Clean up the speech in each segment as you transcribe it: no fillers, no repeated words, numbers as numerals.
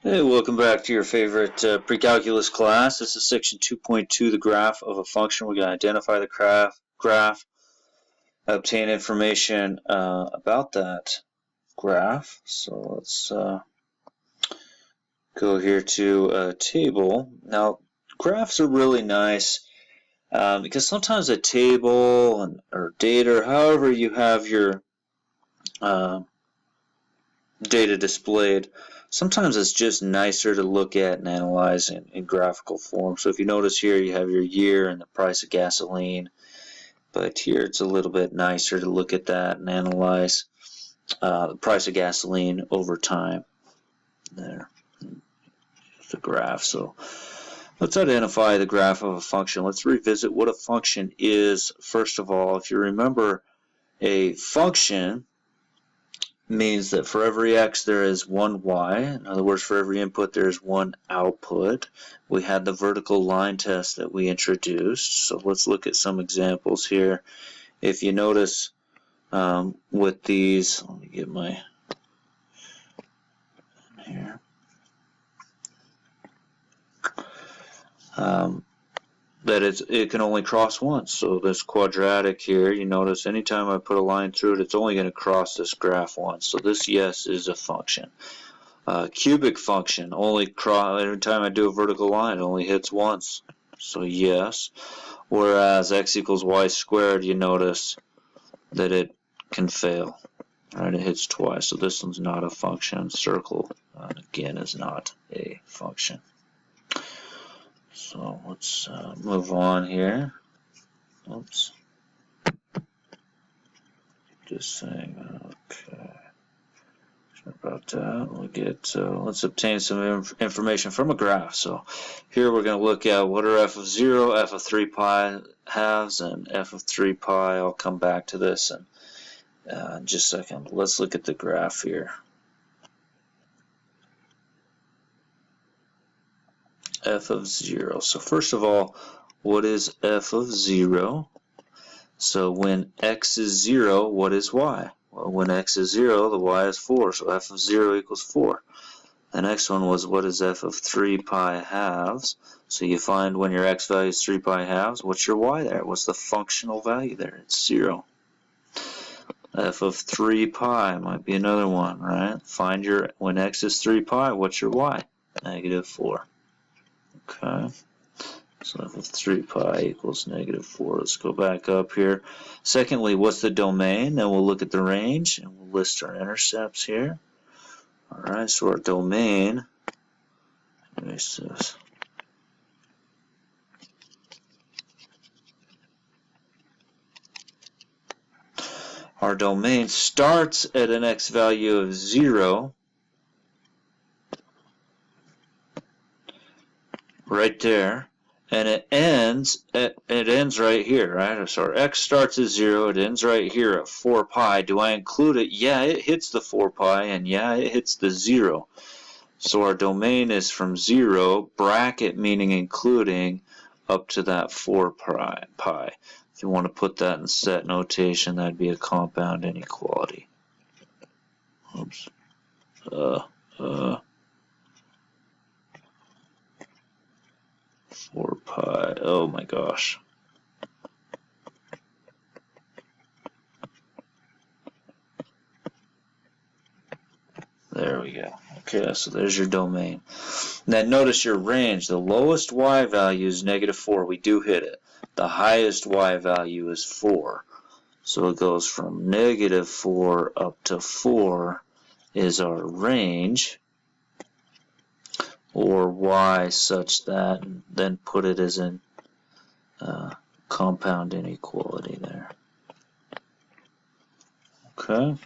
Hey, welcome back to your favorite pre-calculus class. This is section 2.2, the graph of a function. We're going to identify the graph, obtain information about that graph. So let's go here to a table. Now, graphs are really nice because sometimes a table or data, or however you have your data displayed, sometimes it's just nicer to look at and analyze in graphical form. So if you notice here, you have your year and the price of gasoline, but here it's a little bit nicer to look at that and analyze the price of gasoline over time. There, the graph. So let's identify the graph of a function. Let's revisit what a function is. First of all, if you remember, a function means that for every x there is one y. In other words, for every input there is one output. We had the vertical line test that we introduced. So let's look at some examples here. If you notice with these, let me get my here. That it can only cross once. So this quadratic here, you notice anytime I put a line through it, it's only going to cross this graph once. So this, yes, is a function. Cubic function, only every time I do a vertical line, it only hits once. So yes. Whereas x equals y squared, you notice that it can fail. Right, it hits twice. So this one's not a function. Circle, again, is not a function. So let's move on here. Oops. Just saying, okay. Sorry about that. We'll get, let's obtain some information from a graph. So here we're going to look at what are f of 0, f of 3 pi halves, and f of 3 pi. I'll come back to this in just a second. Let's look at the graph here. F of 0. So first of all, what is f of 0? So when x is 0, what is y? Well, when x is 0, the y is 4. So f of 0 equals 4. The next one was what is f of 3 pi halves? So you find when your x value is 3 pi halves, what's your y there? What's the functional value there? It's 0. F of 3 pi might be another one, right? Find your, when x is 3 pi, what's your y? Negative 4. Okay, so f of 3 pi equals negative 4. Let's go back up here. Secondly, what's the domain? Then we'll look at the range and we'll list our intercepts here. Alright, so our domain, erase this. Our domain starts at an x value of 0. Right there, and it ends right here, right? So our x starts at 0, it ends right here at 4 pi. Do I include it? Yeah, it hits the 4 pi, and yeah, it hits the 0. So our domain is from 0, bracket meaning including, up to that 4 pi. If you want to put that in set notation, that'd be a compound inequality. Oops. 4 pi, oh my gosh. There we go. Okay, so there's your domain. Now notice your range. The lowest y value is negative 4. We do hit it. The highest y value is 4. So it goes from negative 4 up to 4 is our range, or y such that, and then put it as in compound inequality there. Okay.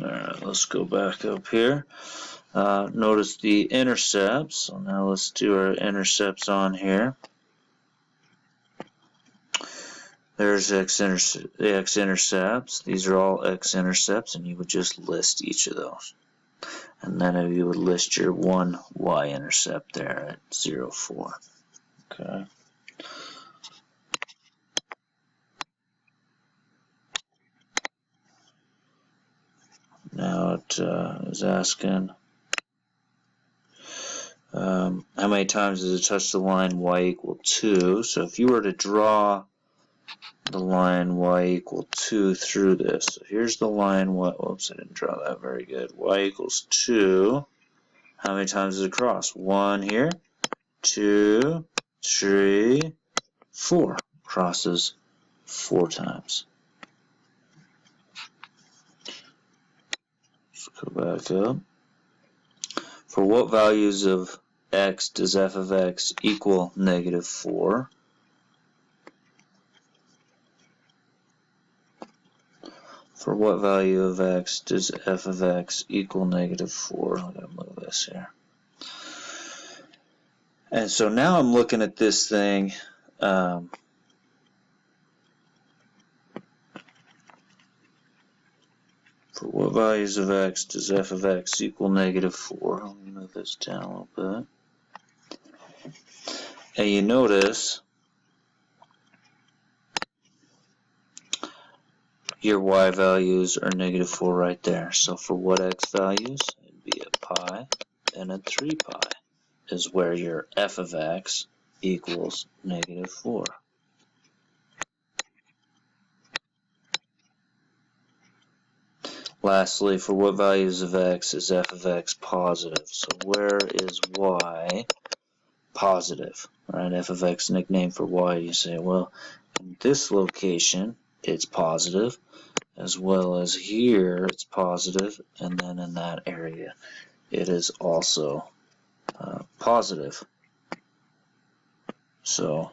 Alright, let's go back up here. Notice the intercepts. So now let's do our intercepts on here. There's the x-intercepts. These are all x-intercepts, and you would just list each of those. And then you would list your one y-intercept there at 0, 4. Okay. Now it is asking how many times does it touch the line y equal 2? So if you were to draw the line y equal 2 through this, so here's the line y, whoops, I didn't draw that very good. Y equals 2. How many times does it cross? 1 here, 2, 3, 4. Crosses 4 times. Let's go back up. For what values of x does f of x equal negative 4? For what value of x does f of x equal negative 4? I'm going to move this here. And so now I'm looking at this thing. For what values of x does f of x equal negative 4? Let me move this down a little bit. And you notice your y values are negative 4 right there. So for what x values? It'd be a pi and a 3 pi is where your f of x equals negative 4. Lastly, for what values of x is f of x positive? So where is y positive? Right, f of x nickname for y. You say, well, in this location it's positive, as well as here it's positive, and then in that area it is also positive. So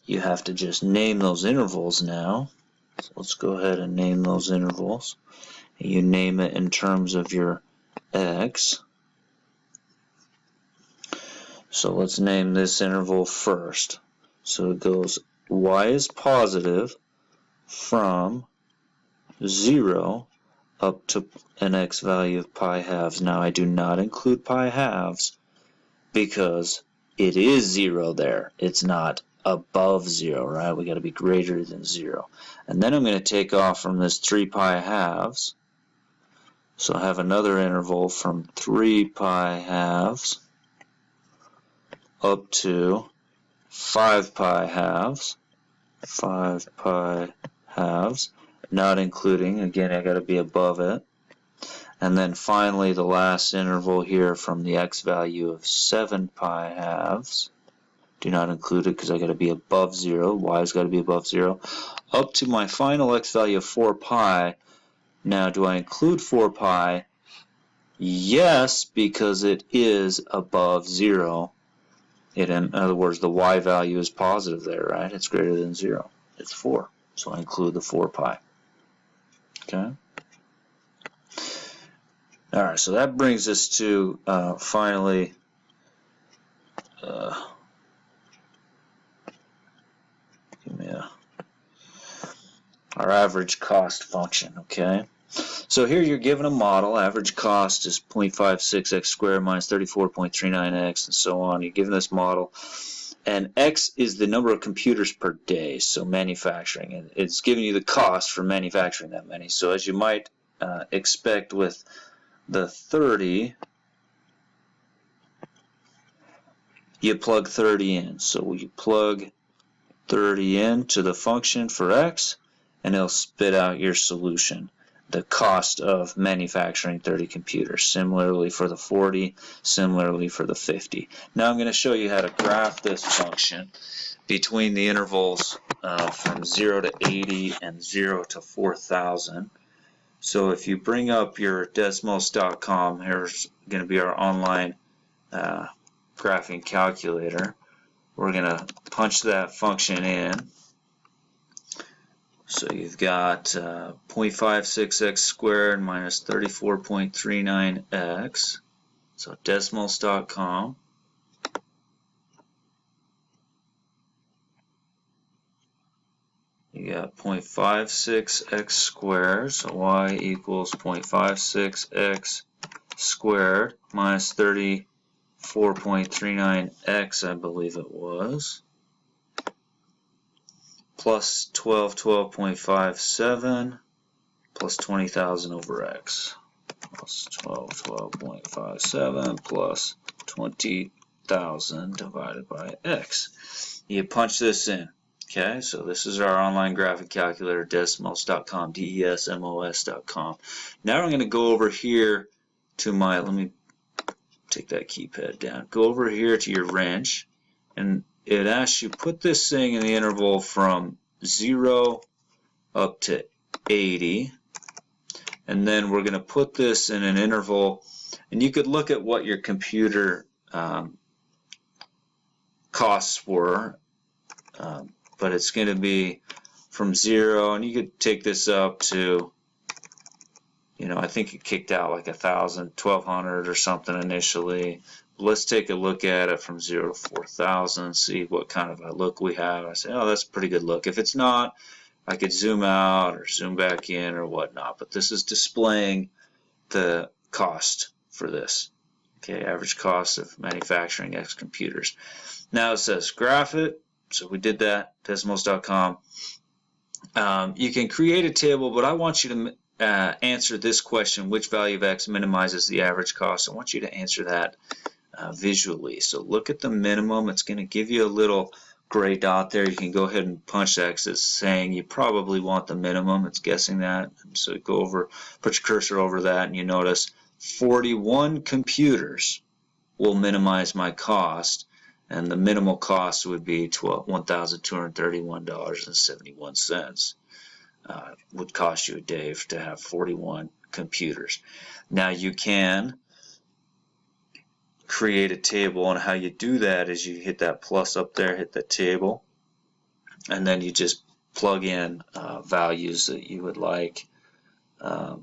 you have to just name those intervals now. So let's go ahead and name those intervals. You name it in terms of your x. So let's name this interval first. So it goes y is positive from 0 up to an x value of pi halves. Now I do not include pi halves because it is 0 there. It's not above 0, right? We got to be greater than 0. And then I'm going to take off from this 3 pi halves. So I have another interval from 3 pi halves up to 5 pi halves. 5 pi halves, not including, again, I got to be above it. And then finally the last interval here from the x value of 7 pi halves. Do not include it because I got to be above 0. Y's got to be above 0. Up to my final x value of 4 pi. Now, do I include 4 pi? Yes, because it is above 0. In other words, the y value is positive there, right? It's greater than 0. It's 4. So I include the 4 pi. Okay? Alright, so that brings us to finally our average cost function, okay? So here you're given a model. Average cost is 0.56x squared minus 34.39x and so on. You're given this model. And x is the number of computers per day, so manufacturing. And it's giving you the cost for manufacturing that many. So as you might expect with the 30, you plug 30 in. So you plug 30 into the function for x, and it'll spit out your solution, the cost of manufacturing 30 computers. Similarly for the 40, similarly for the 50. Now I'm going to show you how to graph this function between the intervals from 0 to 80 and 0 to 4,000. So if you bring up your Desmos.com, here's going to be our online graphing calculator. We're going to punch that function in. So you've got 0.56x squared minus 34.39x. So Desmos.com. You got 0.56x squared, so y equals 0.56x squared minus 34.39x, I believe it was, plus 1212.57 plus 20,000 over x, plus 1212.57 plus 20,000 divided by x. You punch this in. Okay, so this is our online graphic calculator, desmos.com, desmos.com. Now I'm going to go over here to my, let me take that keypad down, go over here to your wrench, and it asks you put this thing in the interval from 0 up to 80, and then we're going to put this in an interval, and you could look at what your computer costs were, but it's going to be from 0, and you could take this up to, you know, I think it kicked out like 1,000, 1,200 or something initially. Let's take a look at it from 0 to 4,000, see what kind of a look we have. I say, oh, that's a pretty good look. If it's not, I could zoom out or zoom back in or whatnot, but this is displaying the cost for this. Okay, average cost of manufacturing X computers. Now it says graph it. So we did that, desmos.com. You can create a table, but I want you to answer this question: which value of X minimizes the average cost? I want you to answer that visually. So look at the minimum. It's going to give you a little gray dot there. You can go ahead and punch that because it's saying you probably want the minimum. It's guessing that. So go over, put your cursor over that, and you notice 41 computers will minimize my cost. And the minimal cost would be $1,231.71. Would cost you a day to have 41 computers. Now you can create a table, and how you do that is you hit that plus up there, hit the table, and then you just plug in values that you would like. And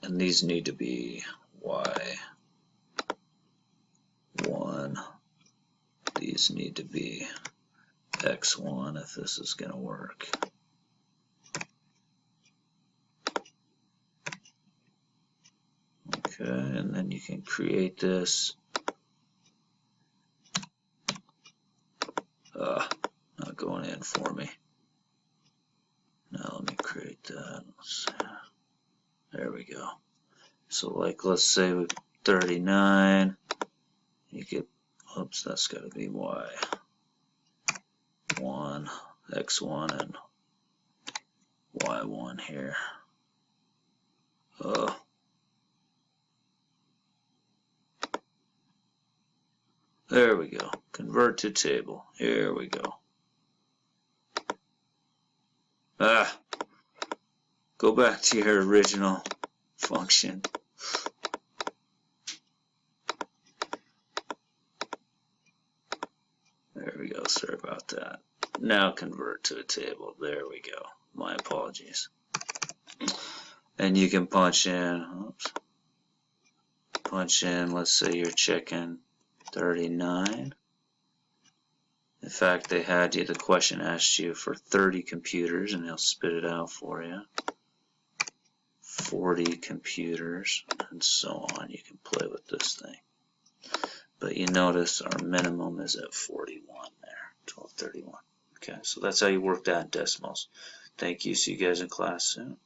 these need to be Y1. These need to be X1 if this is going to work. Okay, and then you can create this. Not going in for me. Now let me create that. Let's see. There we go. So like let's say with 39, you get, oops, that's got to be Y1, X1, and Y1 here. There we go. Convert to table. Here we go. Go back to your original function. There we go. Sorry about that. Now convert to a table. There we go. My apologies. And you can punch in, oops, punch in, let's say you're checking 39. In fact, they had you, the question asked you for 30 computers, and they'll spit it out for you. 40 computers, and so on. You can play with this thing. But you notice our minimum is at 41 there, 1231. Okay, so that's how you work that in Desmos. Thank you. See you guys in class soon.